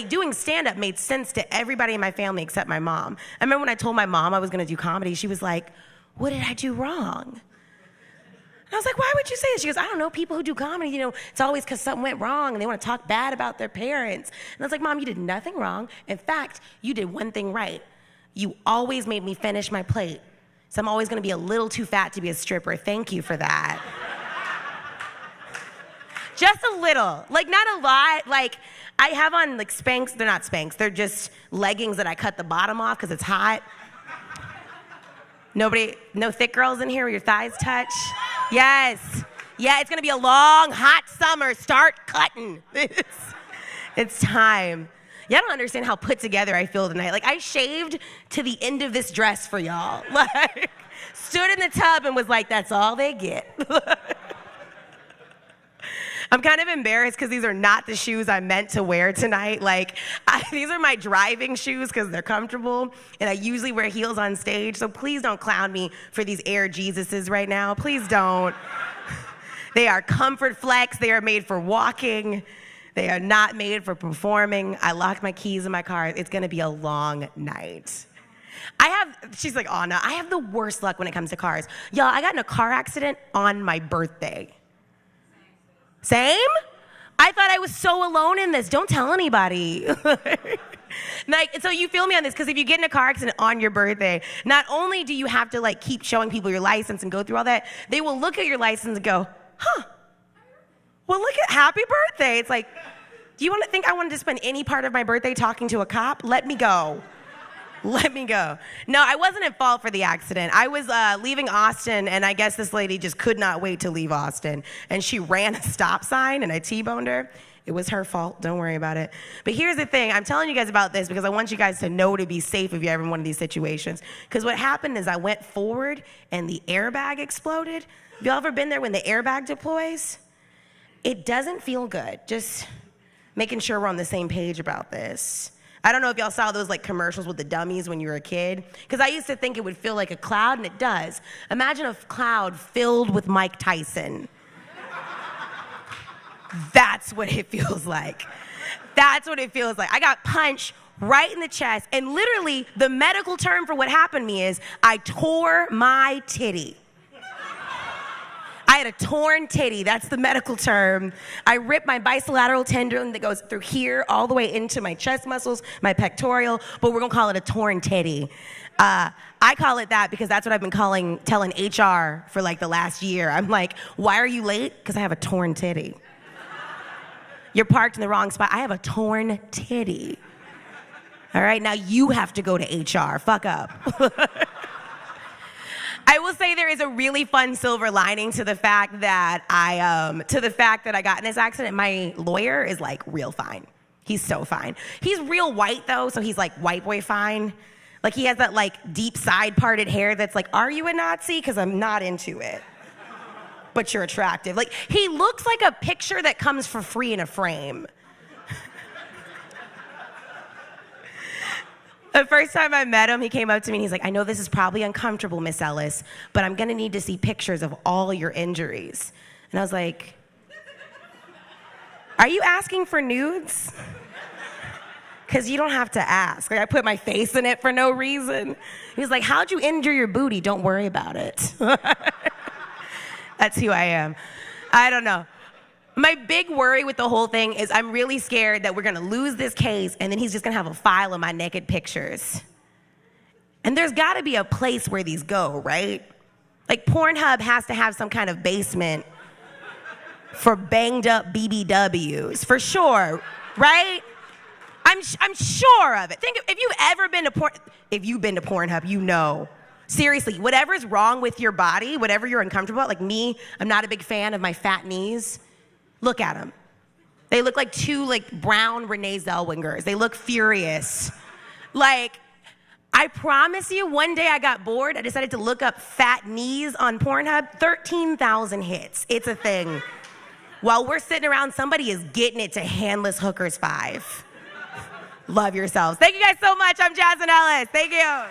doing stand-up made sense to everybody in my family except my mom. I remember when I told my mom I was gonna do comedy, she was like, what did I do wrong? And I was like, why would you say this? She goes, I don't know, people who do comedy, it's always because something went wrong and they want to talk bad about their parents. And I was like, Mom, you did nothing wrong. In fact, you did one thing right. You always made me finish my plate. So I'm always gonna be a little too fat to be a stripper. Thank you for that. Just a little, not a lot. I have on Spanx, they're not Spanx, they're just leggings that I cut the bottom off because it's hot. No thick girls in here where your thighs touch? Yes. Yeah, it's gonna be a long, hot summer. Start cutting. It's time. Y'all don't understand how put together I feel tonight. I shaved to the end of this dress for y'all. Stood in the tub and was like, that's all they get. I'm kind of embarrassed because these are not the shoes I meant to wear tonight. These are my driving shoes because they're comfortable, and I usually wear heels on stage, so please don't clown me for these Air Jesuses right now. Please don't. They are comfort flex. They are made for walking. They are not made for performing. I locked my keys in my car. It's gonna be a long night. She's like, oh no, I have the worst luck when it comes to cars. Y'all, I got in a car accident on my birthday. Same? I thought I was so alone in this. Don't tell anybody. So you feel me on this, because if you get in a car accident on your birthday, not only do you have to keep showing people your license and go through all that, they will look at your license and go, huh, well, look at happy birthday. It's like, do you want to think I wanted to spend any part of my birthday talking to a cop? Let me go. Let me go. No, I wasn't at fault for the accident. I was leaving Austin, and I guess this lady just could not wait to leave Austin. And she ran a stop sign, and I T-boned her. It was her fault. Don't worry about it. But here's the thing. I'm telling you guys about this because I want you guys to know to be safe if you're ever in one of these situations. Because what happened is I went forward, and the airbag exploded. Have y'all ever been there when the airbag deploys? It doesn't feel good. Just making sure we're on the same page about this. I don't know if y'all saw those commercials with the dummies when you were a kid. Because I used to think it would feel like a cloud, and it does. Imagine a cloud filled with Mike Tyson. That's what it feels like. That's what it feels like. I got punched right in the chest, and literally the medical term for what happened to me is I tore my titty. I had a torn titty. That's the medical term. I ripped my bilateral tendon that goes through here all the way into my chest muscles, my pectoral, but we're gonna call it a torn titty. I call it that because that's what I've been telling HR for the last year. I'm like, why are you late? Because I have a torn titty. You're parked in the wrong spot. I have a torn titty. All right, now you have to go to HR. Fuck up. I will say there is a really fun silver lining to the fact that I got in this accident. My lawyer is real fine. He's so fine. He's real white though, so he's white boy fine. He has that deep side parted hair that's are you a Nazi? Because I'm not into it. But you're attractive. He looks like a picture that comes for free in a frame. The first time I met him, he came up to me and he's like, I know this is probably uncomfortable, Miss Ellis, but I'm gonna need to see pictures of all your injuries. And I was like, are you asking for nudes? Because you don't have to ask. I put my face in it for no reason. He was like, how'd you injure your booty? Don't worry about it. That's who I am. I don't know. My big worry with the whole thing is I'm really scared that we're gonna lose this case and then he's just gonna have a file of my naked pictures. And there's gotta be a place where these go, right? Pornhub has to have some kind of basement for banged up BBWs, for sure, right? I'm sure of it. If you've been to Pornhub, you know. Seriously, whatever's wrong with your body, whatever you're uncomfortable about, me, I'm not a big fan of my fat knees. Look at them. They look like two brown Renee Zellwingers. They look furious. I promise you, one day I got bored. I decided to look up fat knees on Pornhub. 13,000 hits. It's a thing. While we're sitting around, somebody is getting it to Handless Hookers 5. Love yourselves. Thank you guys so much. I'm Jasmine Ellis. Thank you.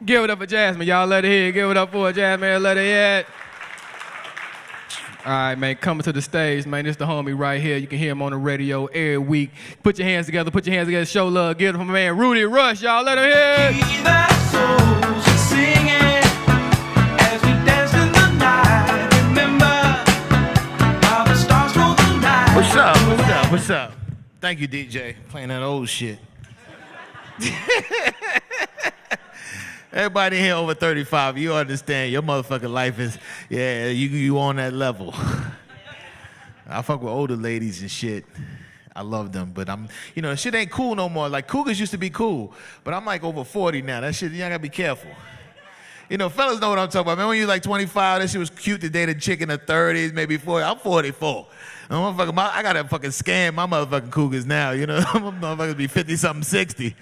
Give it up for Jasmine, y'all. Let her hear. Give it up for Jasmine. Let her hear it. All right, man, coming to the stage, man. This the homie right here. You can hear him on the radio every week. Put your hands together, show love. Give it from my man Rudy Rush, y'all. Let him hear it. What's up? Thank you, DJ. Playing that old shit. Everybody here over 35, you understand your motherfucking life is, yeah, you on that level. I fuck with older ladies and shit. I love them, but shit ain't cool no more. Like, cougars used to be cool, but I'm like over 40 now. That shit, you gotta be careful. Fellas know what I'm talking about. Man, when you're like 25, that shit was cute to date a chick in the 30s, maybe 40. I'm 44. I gotta fucking scam my motherfucking cougars now, I'm motherfuckers be 50-something, 60.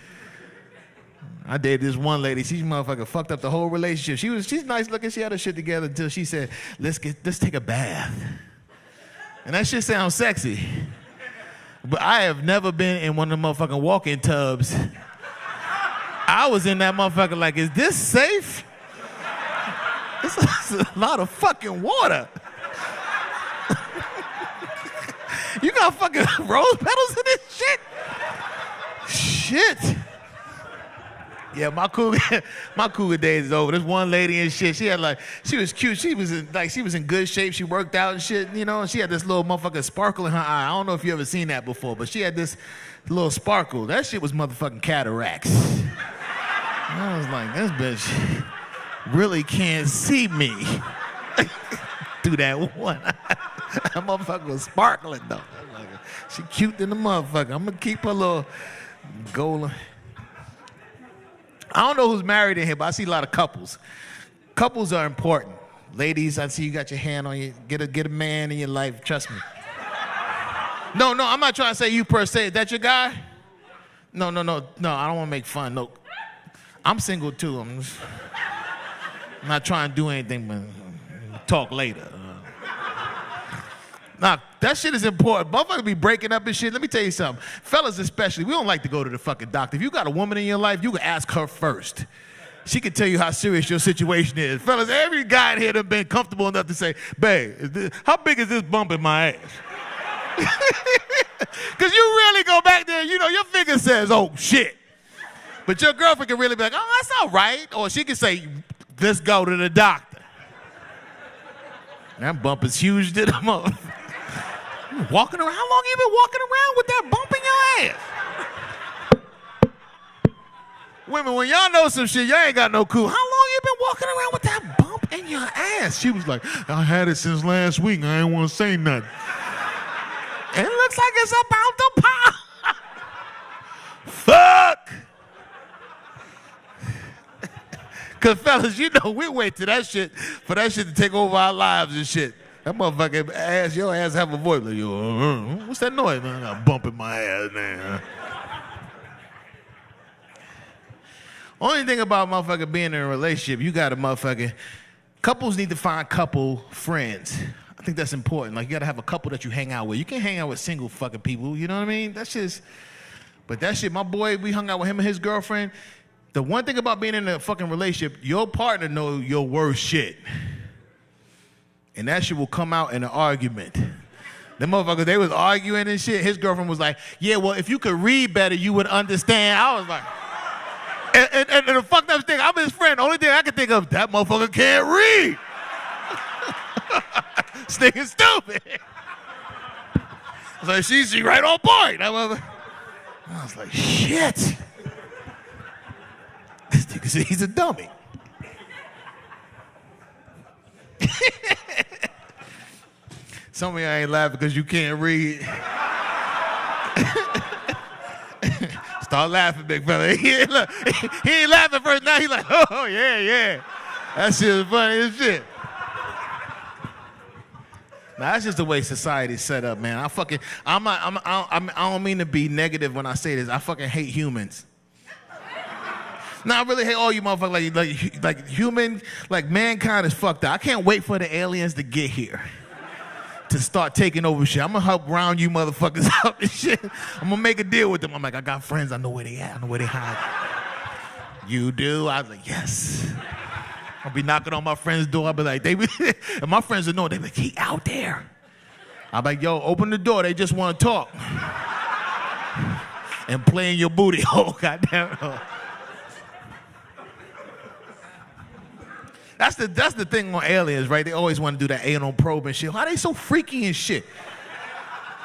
I dated this one lady. She motherfucker fucked up the whole relationship. She's nice looking. She had her shit together until she said, let's take a bath. And that shit sounds sexy. But I have never been in one of the motherfucking walk-in tubs. I was in that motherfucker like, is this safe? It's a lot of fucking water. You got fucking rose petals in this shit? Shit. Yeah, my cougar days is over. This one lady and shit, she was cute. She was in good shape. She worked out and shit, and she had this little motherfucking sparkle in her eye. I don't know if you ever seen that before, but she had this little sparkle. That shit was motherfucking cataracts. I was like, this bitch really can't see me through that one. That motherfucker was sparkling though. She cute than the motherfucker. I'm gonna keep her little gold. I don't know who's married in here, but I see a lot of couples. Couples are important. Ladies, I see you got your hand on you. Get a man in your life. Trust me. No, I'm not trying to say you per se. Is that your guy? No. I don't want to make fun. No, I'm single too. I'm not trying to do anything, but talk later. Nah, that shit is important. Motherfuckers be breaking up and shit. Let me tell you something. Fellas especially, we don't like to go to the fucking doctor. If you got a woman in your life, you can ask her first. She can tell you how serious your situation is. Fellas, every guy in here done been comfortable enough to say, babe, how big is this bump in my ass? Because you really go back there, your finger says, oh, shit. But your girlfriend can really be like, oh, that's all right. Or she can say, let's go to the doctor. That bump is huge to the motherfucker. Walking around? How long you been walking around with that bump in your ass? Women, when y'all know some shit, y'all ain't got no clue. How long you been walking around with that bump in your ass? She was like, I had it since last week. I ain't want to say nothing. It looks like it's about to pop. Fuck. Because, fellas, we wait till that shit, for that shit to take over our lives and shit. That motherfucker your ass have a voice like, what's that noise, man? I got a bump in my ass, man. Only thing about motherfucker being in a relationship, you got a motherfucker. Couples need to find couple friends. I think that's important. Like, you got to have a couple that you hang out with. You can't hang out with single fucking people, you know what I mean? But that shit, my boy, we hung out with him and his girlfriend. The one thing about being in a fucking relationship, your partner knows your worst shit. And that shit will come out in an argument. Them motherfuckers, they was arguing and shit. His girlfriend was like, yeah, well, if you could read better, you would understand. I was like, and the fucked up thing, I'm his friend. The only thing I can think of, that motherfucker can't read. This nigga's stupid. I was like, she's right on point. I was like, shit. This nigga said he's a dummy. Some of y'all ain't laughing because you can't read. Start laughing, big fella. He ain't laughing first. Now he's like, oh, yeah. That shit is funny as shit. Now, that's just the way society's set up, man. I don't mean to be negative when I say this. I fucking hate humans. Now, I really hate all you motherfuckers. Like mankind is fucked up. I can't wait for the aliens to get here to start taking over shit. I'm gonna help round you motherfuckers up and shit. I'm gonna make a deal with them. I'm like, I got friends. I know where they at. I know where they hide. You do? I was like, yes. I'll be knocking on my friend's door. I'll be like, and my friends will know. They be like, he out there. I'm like, yo, open the door. They just want to talk. And play in your booty hole, goddamn. That's the thing on aliens, right? They always want to do that anal probe and shit. Why are they so freaky and shit?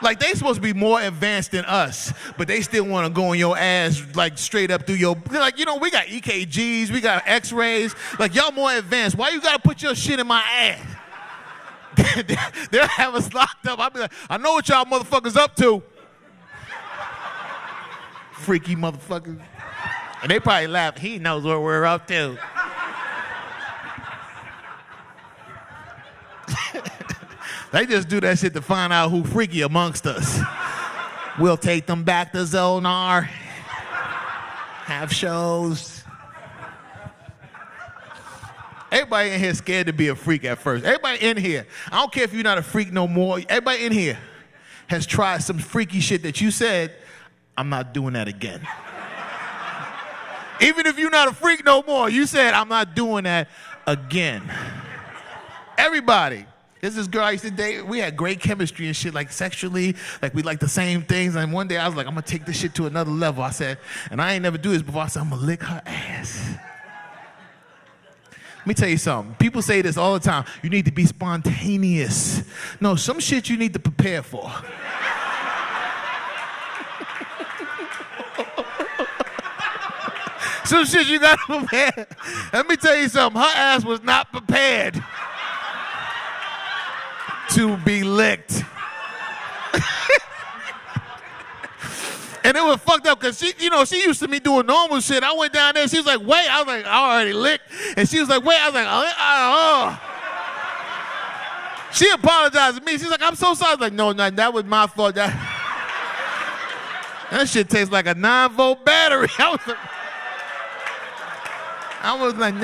Like, they supposed to be more advanced than us, but they still want to go on your ass, like, straight up through your... Like, you know, we got EKGs, we got X-rays. Like, y'all more advanced. Why you got to put your shit in my ass? They'll have us locked up. I'll be like, I know what y'all motherfuckers up to. Freaky motherfuckers. And they probably laugh. He knows what we're up to. They just do that shit to find out who freaky amongst us. We'll take them back to Zonar. Have shows. Everybody in here scared to be a freak at first. Everybody in here, I don't care if you're not a freak no more. Everybody in here has tried some freaky shit that you said, I'm not doing that again. Even if you're not a freak no more, you said, I'm not doing that again. Everybody. There's this girl I used to date. We had great chemistry and shit, like sexually, like we like the same things. And one day I was like, I'm gonna take this shit to another level. I said, and I ain't never do this before. I said, I'm gonna lick her ass. Let me tell you something. People say this all the time. You need to be spontaneous. No, some shit you need to prepare for. Some shit you gotta prepare. Let me tell you something. Her ass was not prepared to be licked. And it was fucked up because she used to me doing normal shit. I went down there, she was like, wait. I was like, I already licked. And she was like, wait. I was like, oh. She apologized to me. She's like, I'm so sorry. I was like, no, that was my fault. That shit tastes like a 9-volt battery. I was like,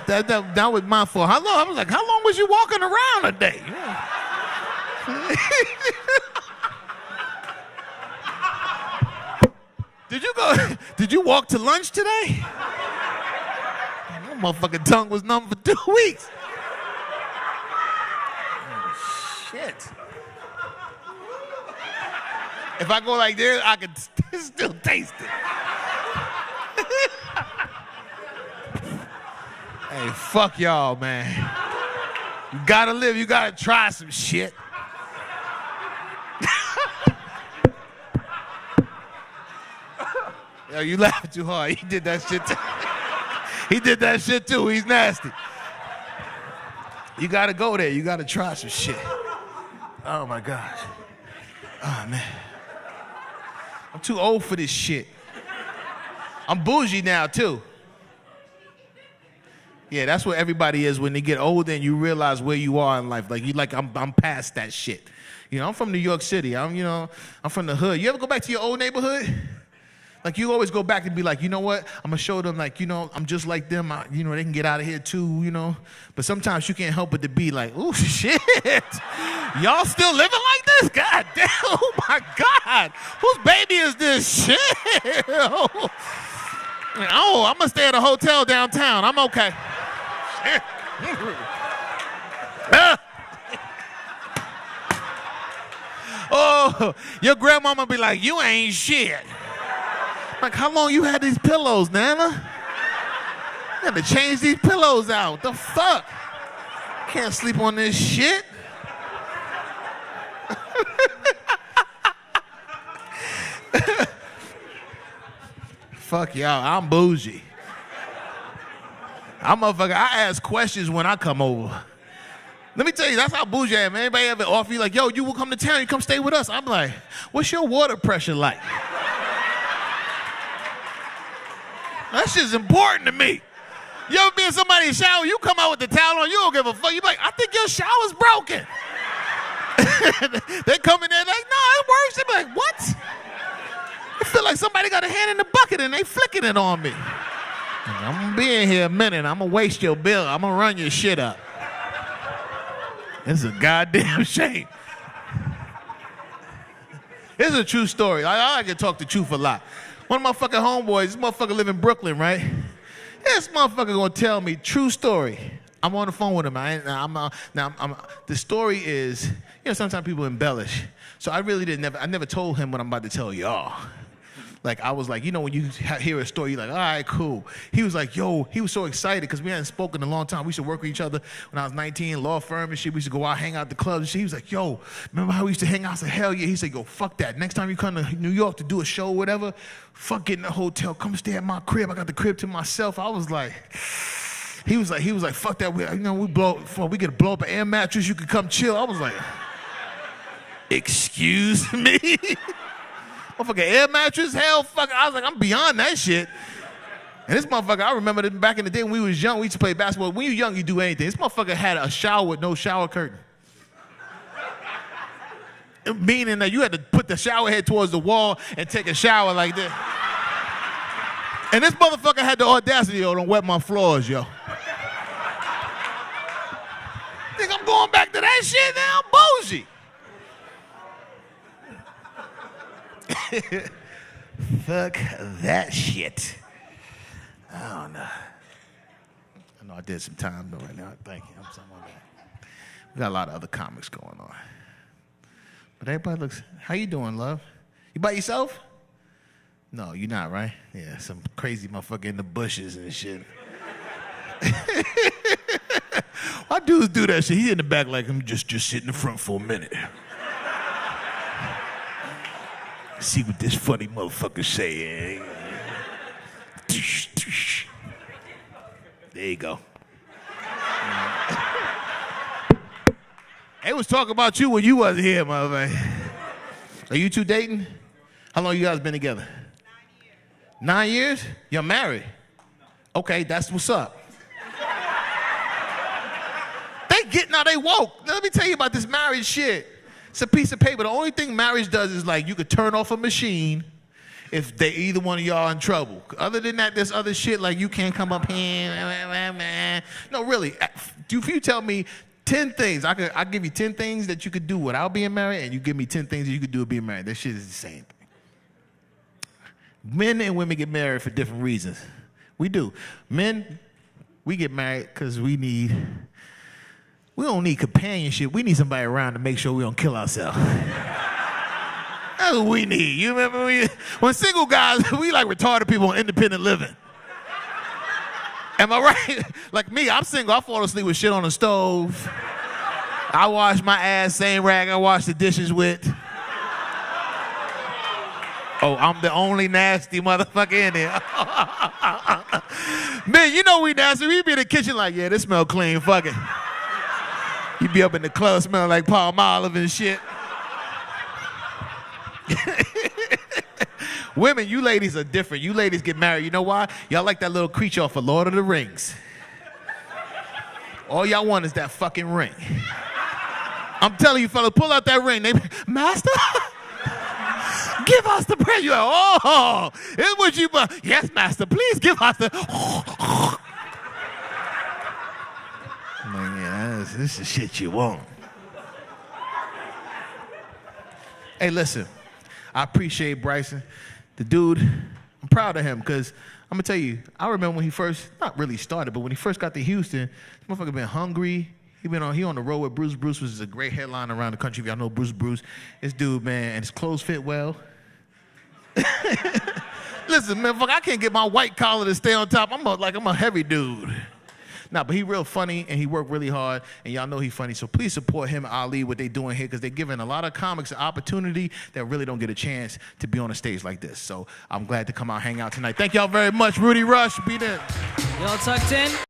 that was my fault. How long? I was like, how long was you walking around today? Did you walk to lunch today? My motherfucking tongue was numb for 2 weeks. Oh, shit. If I go like this, I can still taste it. Hey, fuck y'all, man. You gotta live, you gotta try some shit. Yo, you laughing too hard. He did that shit too. He did that shit too. He's nasty. You gotta go there. You gotta try some shit. Oh my gosh. Oh man. I'm too old for this shit. I'm bougie now too. Yeah, that's what everybody is when they get older and you realize where you are in life. Like I'm past that shit. You know, I'm from New York City. I'm from the hood. You ever go back to your old neighborhood? Like, you always go back and be like, you know what? I'm going to show them, like, I'm just like them. They can get out of here too, But sometimes you can't help but to be like, oh, shit. Y'all still living like this? God damn. Oh, my God. Whose baby is this? Shit. Oh, I'm going to stay at a hotel downtown. I'm okay. Oh, your grandmama be like, you ain't shit. Like, how long you had these pillows, Nana? You had to change these pillows out. The fuck? Can't sleep on this shit. Fuck y'all, I'm bougie. I ask questions when I come over. Let me tell you, that's how bougie I am. Anybody ever offer you like, yo, you will come to town, you come stay with us? I'm like, what's your water pressure like? That shit's important to me. You ever be in somebody's shower, you come out with the towel on, you don't give a fuck. You be like, I think your shower's broken. They come in there like, no, it works. They be like, what? I feel like somebody got a hand in the bucket and they flicking it on me. I'm gonna be in here a minute. I'm gonna waste your bill. I'm gonna run your shit up. It's a goddamn shame. It's a true story. I like to talk the truth a lot. One of my fucking homeboys, this motherfucker live in Brooklyn, right? This motherfucker gonna tell me, true story. I'm on the phone with him. The story is, sometimes people embellish. So I never told him what I'm about to tell y'all. Like, I was like, when you hear a story, you're like, all right, cool. He was like, he was so excited because we hadn't spoken in a long time. We used to work with each other when I was 19, law firm and shit. We used to go out, hang out at the clubs and shit. He was like, remember how we used to hang out? I said, hell yeah. He said, fuck that. Next time you come to New York to do a show or whatever, fuck getting a hotel. Come stay at my crib. I got the crib to myself. I was like, he was like, fuck that. We get to blow up an air mattress. You could come chill. I was like, excuse me? Motherfucker, air mattress? Hell, fuck. I was like, I'm beyond that shit. And this motherfucker, I remember that back in the day when we was young, we used to play basketball. When you're young, you do anything. This motherfucker had a shower with no shower curtain. Meaning that you had to put the shower head towards the wall and take a shower like this. And this motherfucker had the audacity, don't wet my floors, yo. Think I'm going back to that shit now? I'm bougie. Fuck that shit. I don't know. I know I did some time though right now. Thank you. I'm sorry about that. We got a lot of other comics going on. But everybody looks, how you doing, love? You by yourself? No, you're not, right? Yeah, some crazy motherfucker in the bushes and shit. Why dudes do that shit? He in the back like, I'm just sit in the front for a minute. See what this funny motherfucker say. There you go. They was talking about you when you wasn't here, motherfucker. Are you two dating? How long you guys been together? 9 years. 9 years? You're married? Okay, that's what's up. They woke. Let me tell you about this marriage shit. It's a piece of paper. The only thing marriage does is like you could turn off a machine if either one of y'all in trouble. Other than that, there's other shit like you can't come up here. No, really. If you tell me 10 things, I'll give you 10 things that you could do without being married, and you give me 10 things that you could do with being married. That shit is the same thing. Men and women get married for different reasons. We do. Men, we get married because we don't need companionship. We need somebody around to make sure we don't kill ourselves. That's what we need. You remember when single guys, we like retarded people on independent living. Am I right? Like me, I'm single. I fall asleep with shit on the stove. I wash my ass, same rag I wash the dishes with. Oh, I'm the only nasty motherfucker in there. Man, you know we nasty. We be in the kitchen like, yeah, this smell clean, fuck it. You be up in the club smelling like palm olive and shit. Women, you ladies are different. You ladies get married. You know why? Y'all like that little creature off of Lord of the Rings. All y'all want is that fucking ring. I'm telling you, fellas, pull out that ring. Master, give us the prayer. You're like, oh, it's what you want. Yes, master, please give us the. This is shit you want. Hey, listen, I appreciate Bryson. The dude, I'm proud of him because I'm going to tell you, I remember when he first, not really started, but when he first got to Houston, this motherfucker been hungry. He on the road with Bruce. Bruce was a great headliner around the country. If y'all know Bruce. This dude, man, and his clothes fit well. Listen, man, fuck, I can't get my white collar to stay on top. I'm a heavy dude. Nah, but he real funny, and he worked really hard, and y'all know he funny, so please support him and Ali, what they doing here, because they're giving a lot of comics an opportunity that really don't get a chance to be on a stage like this. So I'm glad to come out, hang out tonight. Thank y'all very much. Rudy Rush, be there. Y'all tucked in?